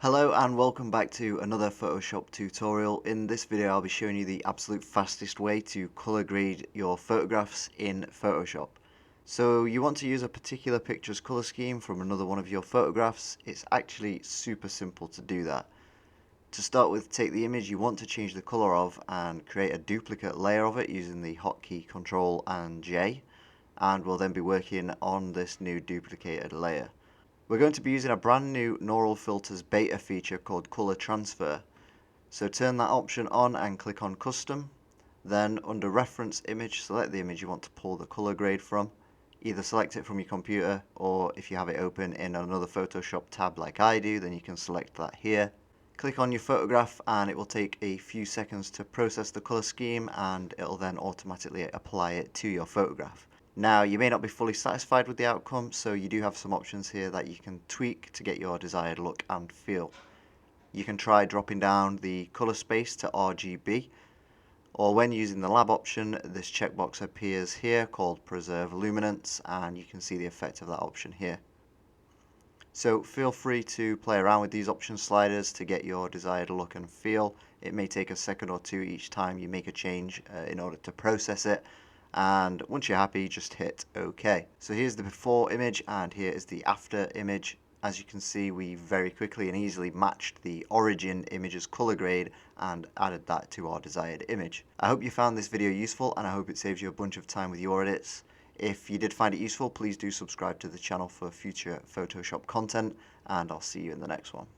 Hello and welcome back to another Photoshop tutorial. In this video I'll be showing you the absolute fastest way to color grade your photographs in Photoshop. So you want to use a particular picture's color scheme from another one of your photographs. It's actually super simple to do that. To start with, take the image you want to change the color of and create a duplicate layer of it using the hotkey Ctrl and J, and we'll then be working on this new duplicated layer. We're going to be using a brand new Neural Filters beta feature called Color Transfer. So turn that option on and click on Custom. Then under Reference Image, select the image you want to pull the color grade from. Either select it from your computer, or if you have it open in another Photoshop tab like I do, then you can select that here. Click on your photograph and it will take a few seconds to process the color scheme, and it'll then automatically apply it to your photograph. Now, you may not be fully satisfied with the outcome, so you do have some options here that you can tweak to get your desired look and feel. You can try dropping down the color space to RGB, or when using the lab option, this checkbox appears here called Preserve Luminance, and you can see the effect of that option here. So feel free to play around with these option sliders to get your desired look and feel. It may take a second or two each time you make a change in order to process it. And once you're happy, just hit OK. So here's the before image and here is the after image. As you can see, we very quickly and easily matched the origin image's color grade and added that to our desired image. I hope you found this video useful, and I hope it saves you a bunch of time with your edits. If you did find it useful, please do subscribe to the channel for future Photoshop content, and I'll see you in the next one.